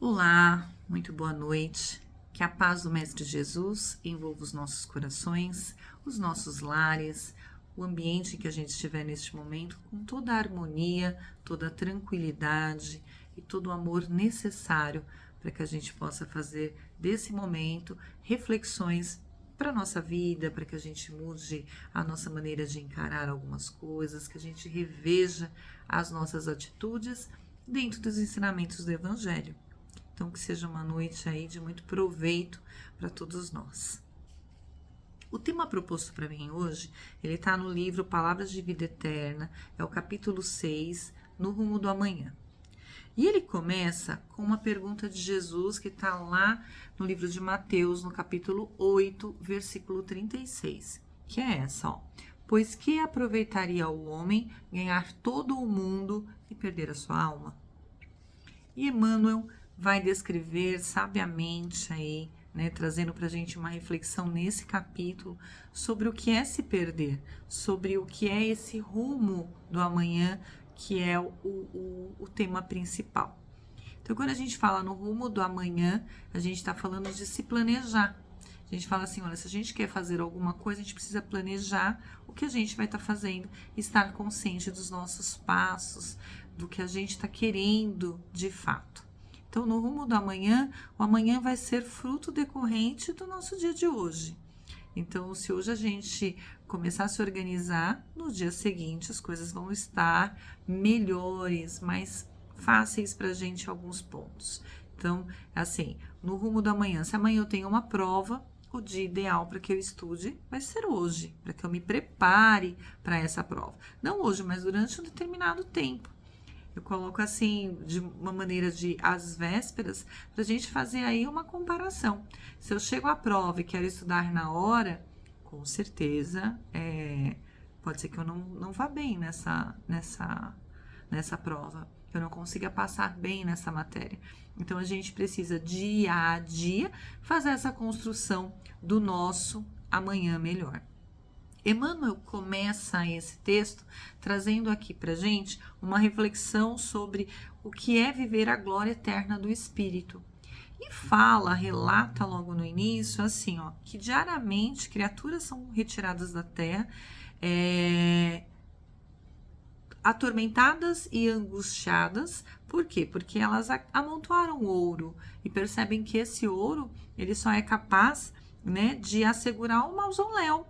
Olá, muito boa noite. Que a paz do Mestre Jesus envolva os nossos corações, os nossos lares, o ambiente em que a gente estiver neste momento, com toda a harmonia, toda a tranquilidade e todo o amor necessário para que a gente possa fazer desse momento reflexões para a nossa vida, para que a gente mude a nossa maneira de encarar algumas coisas, que a gente reveja as nossas atitudes dentro dos ensinamentos do Evangelho. Então, que seja uma noite aí de muito proveito para todos nós. O tema proposto para mim hoje, ele está no livro Palavras de Vida Eterna, é o capítulo 6, No Rumo do Amanhã. E ele começa com uma pergunta de Jesus que está lá no livro de Mateus, no capítulo 8, versículo 36, que é essa, ó. Pois que aproveitaria o homem ganhar todo o mundo e perder a sua alma? E Emmanuel vai descrever sabiamente aí, né, trazendo para a gente uma reflexão nesse capítulo sobre o que é se perder, sobre o que é esse rumo do amanhã, que é o tema principal. Então, quando a gente fala no rumo do amanhã, a gente está falando de se planejar. A gente fala assim, olha, se a gente quer fazer alguma coisa, a gente precisa planejar o que a gente vai estar fazendo, estar consciente dos nossos passos, do que a gente está querendo de fato. Então, no rumo do amanhã, o amanhã vai ser fruto decorrente do nosso dia de hoje. Então, se hoje a gente começar a se organizar, no dia seguinte as coisas vão estar melhores, mais fáceis para a gente em alguns pontos. Então, assim, no rumo do amanhã, se amanhã eu tenho uma prova, o dia ideal para que eu estude vai ser hoje, para que eu me prepare para essa prova. Não hoje, mas durante um determinado tempo. Eu coloco assim, de uma maneira de às vésperas, para a gente fazer aí uma comparação. Se eu chego à prova e quero estudar na hora, com certeza, pode ser que eu não vá bem nessa prova, que eu não consiga passar bem nessa matéria. Então, a gente precisa, dia a dia, fazer essa construção do nosso amanhã melhor. Emmanuel começa esse texto trazendo aqui para gente uma reflexão sobre o que é viver a glória eterna do Espírito. E relata logo no início, assim, ó, que diariamente criaturas são retiradas da terra, atormentadas e angustiadas. Por quê? Porque elas amontoaram ouro e percebem que esse ouro ele só é capaz, né, de assegurar o mausoléu,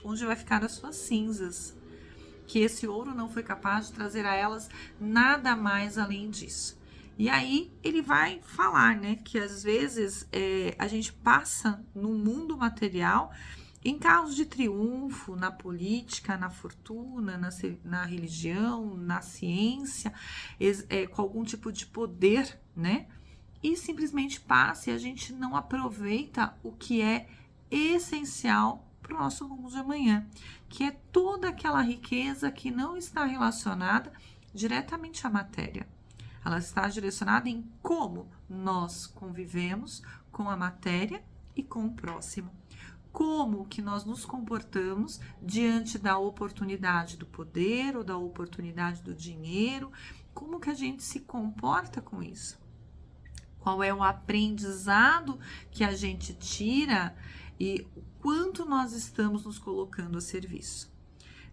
onde vai ficar as suas cinzas, que esse ouro não foi capaz de trazer a elas nada mais além disso. E aí ele vai falar, né, que às vezes a gente passa no mundo material em carros de triunfo, na política, na fortuna, na religião, na ciência, com algum tipo de poder, né, e simplesmente passa e a gente não aproveita o que é essencial para o nosso rumo de amanhã, que é toda aquela riqueza que não está relacionada diretamente à matéria. Ela está direcionada em como nós convivemos com a matéria e com o próximo. Como que nós nos comportamos diante da oportunidade do poder ou da oportunidade do dinheiro, como que a gente se comporta com isso. Qual é o aprendizado que a gente tira e o quanto nós estamos nos colocando a serviço,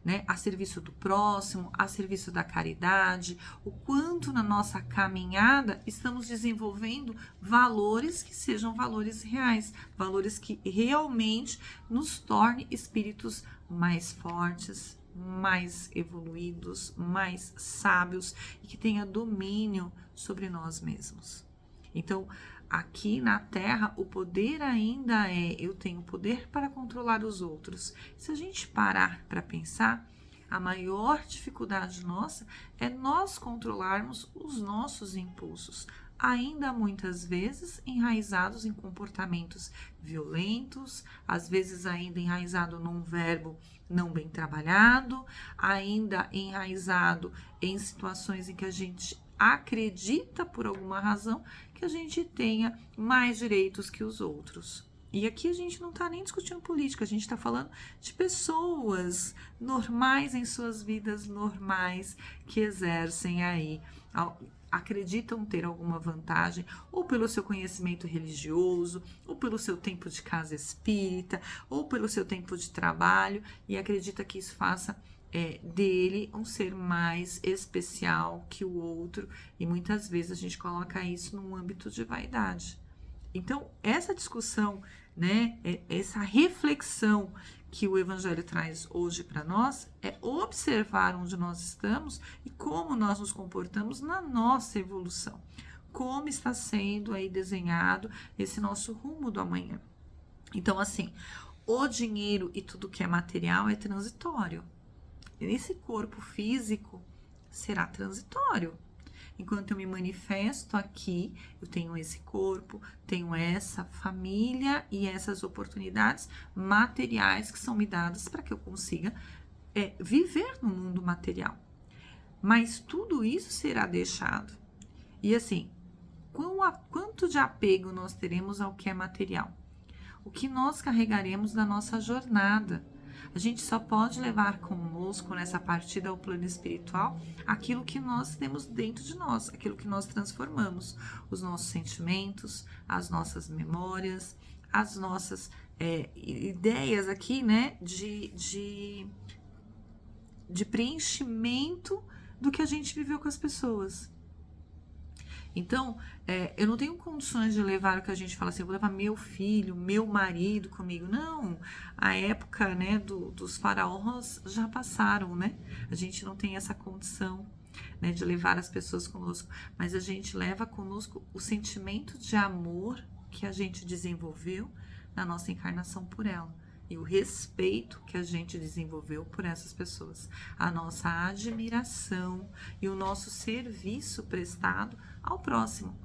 né? A serviço do próximo, a serviço da caridade, o quanto na nossa caminhada estamos desenvolvendo valores que sejam valores reais, valores que realmente nos tornem espíritos mais fortes, mais evoluídos, mais sábios e que tenha domínio sobre nós mesmos. Então, aqui na Terra, o poder ainda eu tenho poder para controlar os outros. Se a gente parar para pensar, a maior dificuldade nossa é nós controlarmos os nossos impulsos, ainda muitas vezes enraizados em comportamentos violentos, às vezes ainda enraizado num verbo não bem trabalhado, ainda enraizado em situações em que a gente acredita por alguma razão que a gente tenha mais direitos que os outros. E aqui a gente não está nem discutindo política, a gente está falando de pessoas normais em suas vidas normais que exercem aí acreditam ter alguma vantagem, ou pelo seu conhecimento religioso, ou pelo seu tempo de casa espírita, ou pelo seu tempo de trabalho, e acredita que isso faça dele um ser mais especial que o outro, e muitas vezes a gente coloca isso num âmbito de vaidade. Então, essa discussão, né, essa reflexão que o Evangelho traz hoje para nós é observar onde nós estamos e como nós nos comportamos na nossa evolução. Como está sendo aí desenhado esse nosso rumo do amanhã. Então, assim, o dinheiro e tudo que é material é transitório. Esse corpo físico será transitório. Enquanto eu me manifesto aqui, eu tenho esse corpo, tenho essa família e essas oportunidades materiais que são me dadas para que eu consiga viver no mundo material. Mas tudo isso será deixado. E assim, quanto de apego nós teremos ao que é material? O que nós carregaremos da nossa jornada? A gente só pode levar conosco nessa partida ao plano espiritual aquilo que nós temos dentro de nós, aquilo que nós transformamos, os nossos sentimentos, as nossas memórias, as nossas ideias aqui, né, de preenchimento do que a gente viveu com as pessoas. Então, eu não tenho condições de levar o que a gente fala assim, eu vou levar meu filho, meu marido comigo. Não, a época, né, dos faraós já passaram, né? A gente não tem essa condição, né, de levar as pessoas conosco, mas a gente leva conosco o sentimento de amor que a gente desenvolveu na nossa encarnação por ela. E o respeito que a gente desenvolveu por essas pessoas, a nossa admiração e o nosso serviço prestado ao próximo.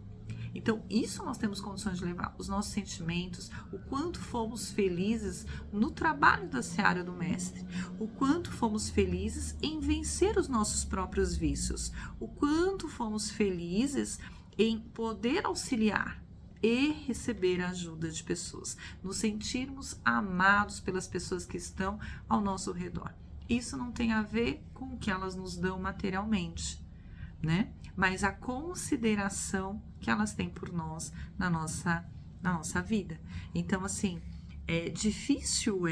Então, isso nós temos condições de levar, os nossos sentimentos, o quanto fomos felizes no trabalho da seara do Mestre, o quanto fomos felizes em vencer os nossos próprios vícios, o quanto fomos felizes em poder auxiliar e receber a ajuda de pessoas, nos sentirmos amados pelas pessoas que estão ao nosso redor. Isso não tem a ver com o que elas nos dão materialmente, né? Mas a consideração que elas têm por nós na nossa vida. Então, assim, difícil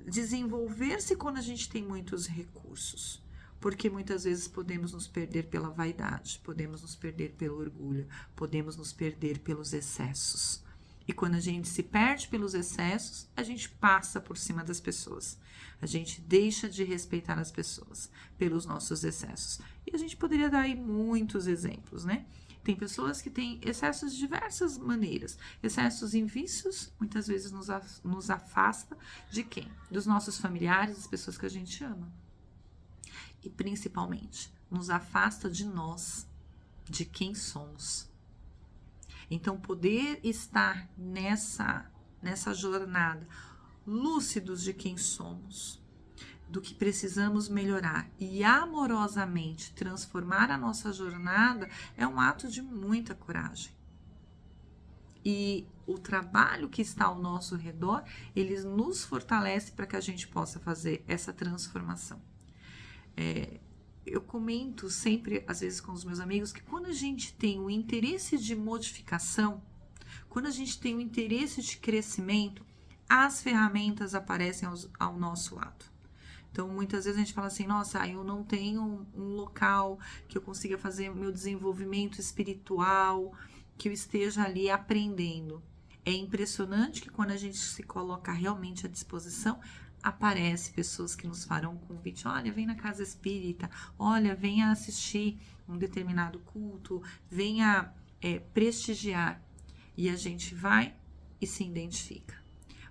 desenvolver-se quando a gente tem muitos recursos. Porque muitas vezes podemos nos perder pela vaidade, podemos nos perder pelo orgulho, podemos nos perder pelos excessos. E quando a gente se perde pelos excessos, a gente passa por cima das pessoas. A gente deixa de respeitar as pessoas pelos nossos excessos. E a gente poderia dar aí muitos exemplos, né? Tem pessoas que têm excessos de diversas maneiras. Excessos em vícios, muitas vezes nos afasta de quem? Dos nossos familiares, das pessoas que a gente ama. E principalmente, nos afasta de nós, de quem somos. Então, poder estar nessa jornada, lúcidos de quem somos, do que precisamos melhorar e amorosamente transformar a nossa jornada é um ato de muita coragem. E o trabalho que está ao nosso redor, ele nos fortalece para que a gente possa fazer essa transformação. Eu comento sempre, às vezes com os meus amigos, que quando a gente tem o interesse de modificação, quando a gente tem o interesse de crescimento, as ferramentas aparecem ao nosso lado. Então, muitas vezes a gente fala assim, nossa, eu não tenho um local que eu consiga fazer meu desenvolvimento espiritual, que eu esteja ali aprendendo. É impressionante que quando a gente se coloca realmente à disposição, aparece pessoas que nos farão convite, olha, vem na casa espírita, olha, venha assistir um determinado culto, venha prestigiar. E a gente vai e se identifica.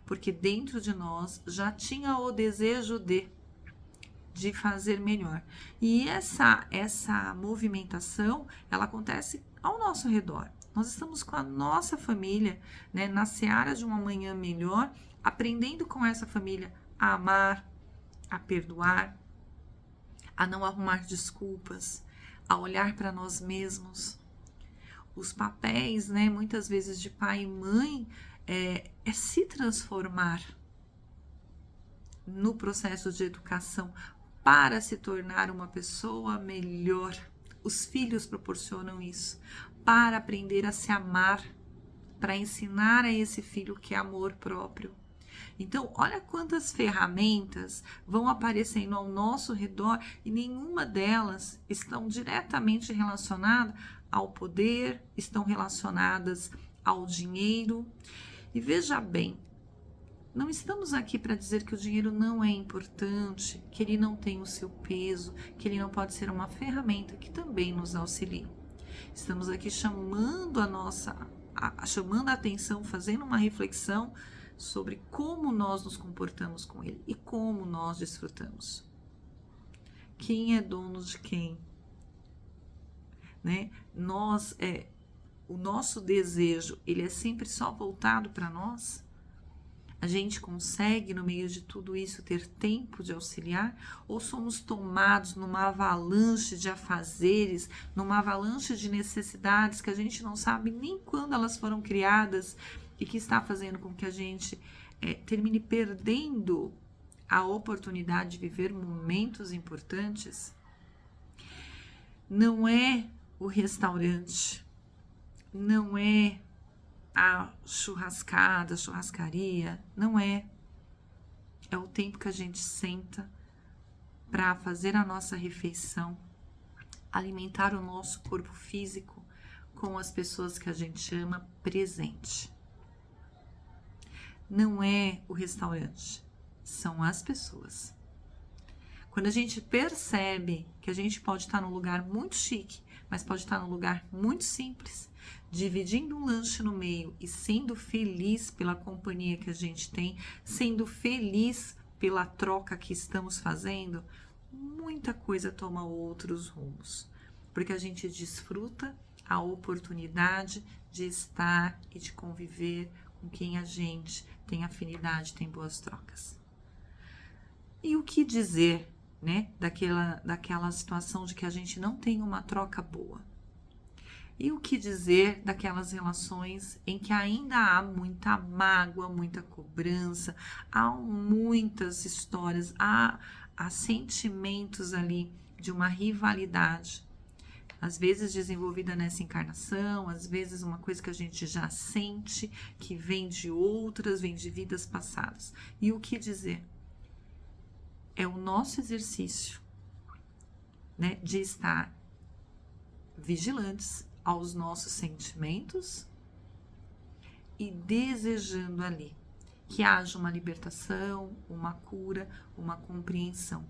Porque dentro de nós já tinha o desejo de fazer melhor. E essa movimentação, ela acontece ao nosso redor. Nós estamos com a nossa família, né, na seara de um amanhã melhor, aprendendo com essa família a amar, a perdoar, a não arrumar desculpas, a olhar para nós mesmos. Os papéis, né, muitas vezes de pai e mãe, é se transformar no processo de educação para se tornar uma pessoa melhor. Os filhos proporcionam isso, para aprender a se amar, para ensinar a esse filho que é amor próprio. Então, olha quantas ferramentas vão aparecendo ao nosso redor e nenhuma delas estão diretamente relacionadas ao poder, estão relacionadas ao dinheiro. E veja bem, não estamos aqui para dizer que o dinheiro não é importante, que ele não tem o seu peso, que ele não pode ser uma ferramenta que também nos auxilie. Estamos aqui chamando chamando a atenção, fazendo uma reflexão sobre como nós nos comportamos com ele e como nós desfrutamos. Quem é dono de quem? Né? O nosso desejo, ele é sempre só voltado para nós? A gente consegue, no meio de tudo isso, ter tempo de auxiliar? Ou somos tomados numa avalanche de afazeres, numa avalanche de necessidades que a gente não sabe nem quando elas foram criadas e que está fazendo com que a gente termine perdendo a oportunidade de viver momentos importantes? Não é o restaurante, não é a churrascada, a churrascaria, não é. É o tempo que a gente senta para fazer a nossa refeição, alimentar o nosso corpo físico com as pessoas que a gente ama presente. Não é o restaurante, são as pessoas. Quando a gente percebe que a gente pode estar num lugar muito chique, mas pode estar num lugar muito simples, dividindo um lanche no meio e sendo feliz pela companhia que a gente tem, sendo feliz pela troca que estamos fazendo, muita coisa toma outros rumos, porque a gente desfruta a oportunidade de estar e de conviver com quem a gente tem afinidade, tem boas trocas. E o que dizer, né, daquela situação de que a gente não tem uma troca boa? E o que dizer daquelas relações em que ainda há muita mágoa, muita cobrança, há muitas histórias, há sentimentos ali de uma rivalidade, às vezes desenvolvida nessa encarnação, às vezes uma coisa que a gente já sente, que vem de outras, vem de vidas passadas. E o que dizer? É o nosso exercício, né, de estar vigilantes aos nossos sentimentos e desejando ali que haja uma libertação, uma cura, uma compreensão,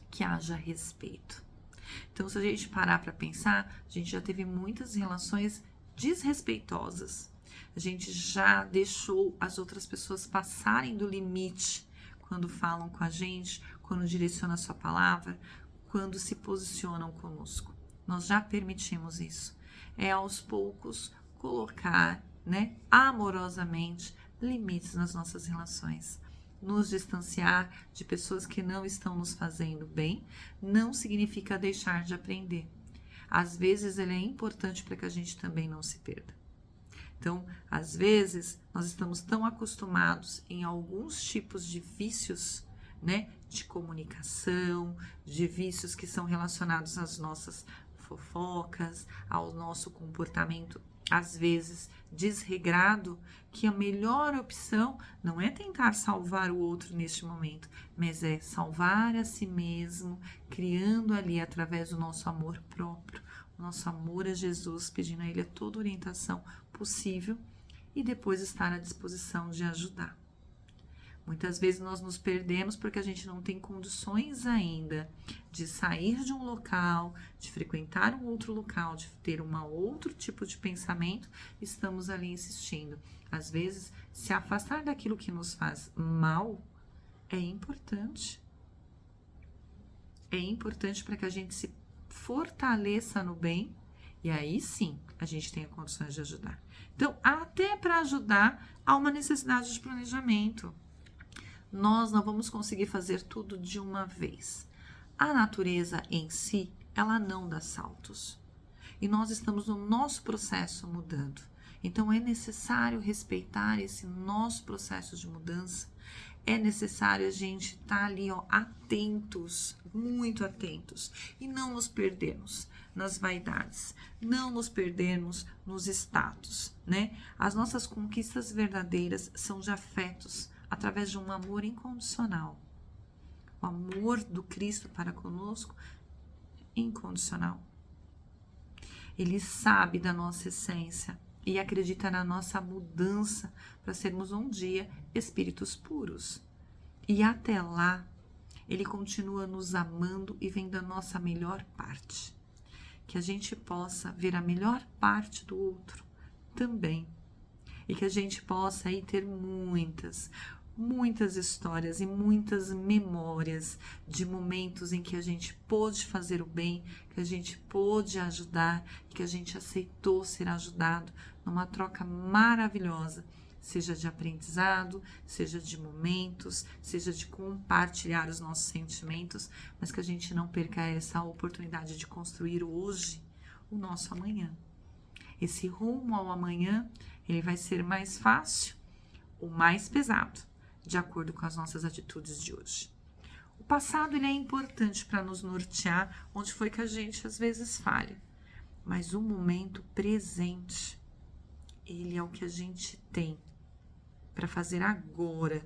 que haja respeito. Então, se a gente parar para pensar, a gente já teve muitas relações desrespeitosas. A gente já deixou as outras pessoas passarem do limite quando falam com a gente, quando direcionam a sua palavra, quando se posicionam conosco. Nós já permitimos isso. É aos poucos colocar, né, amorosamente, limites nas nossas relações. Nos distanciar de pessoas que não estão nos fazendo bem não significa deixar de aprender. Às vezes ele é importante para que a gente também não se perda. Então, às vezes, nós estamos tão acostumados em alguns tipos de vícios, né, de comunicação, de vícios que são relacionados às nossas fofocas, ao nosso comportamento, às vezes desregrado, que a melhor opção não é tentar salvar o outro neste momento, mas é salvar a si mesmo, criando ali através do nosso amor próprio, o nosso amor a Jesus, pedindo a Ele toda a orientação possível e depois estar à disposição de ajudar. Muitas vezes nós nos perdemos porque a gente não tem condições ainda de sair de um local, de frequentar um outro local, de ter um outro tipo de pensamento, estamos ali insistindo. Às vezes, se afastar daquilo que nos faz mal é importante. É importante para que a gente se fortaleça no bem e aí sim a gente tenha condições de ajudar. Então, até para ajudar, há uma necessidade de planejamento. Nós não vamos conseguir fazer tudo de uma vez. A natureza em si, ela não dá saltos. E nós estamos no nosso processo mudando. Então, é necessário respeitar esse nosso processo de mudança. é necessário a gente estar ali, ó, atentos, muito atentos, e não nos perdermos nas vaidades, não nos perdermos nos status, né? As nossas conquistas verdadeiras são de afetos, através de um amor incondicional. O amor do Cristo para conosco, incondicional. Ele sabe da nossa essência e acredita na nossa mudança para sermos um dia espíritos puros. E até lá, Ele continua nos amando e vendo a nossa melhor parte. Que a gente possa ver a melhor parte do outro também. E que a gente possa aí ter muitas histórias e muitas memórias de momentos em que a gente pôde fazer o bem, que a gente pôde ajudar, que a gente aceitou ser ajudado numa troca maravilhosa, seja de aprendizado, seja de momentos, seja de compartilhar os nossos sentimentos, mas que a gente não perca essa oportunidade de construir hoje o nosso amanhã. Esse rumo ao amanhã, ele vai ser mais fácil ou mais pesado, de acordo com as nossas atitudes de hoje. O passado, ele é importante para nos nortear onde foi que a gente às vezes falha, mas o momento presente, ele é o que a gente tem para fazer agora,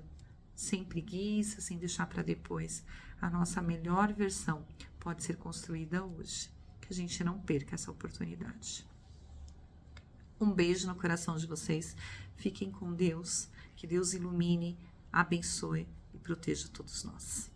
sem preguiça, sem deixar para depois. A nossa melhor versão pode ser construída hoje. Que a gente não perca essa oportunidade. Um beijo no coração de vocês. Fiquem com Deus. Que Deus ilumine, abençoe e proteja todos nós.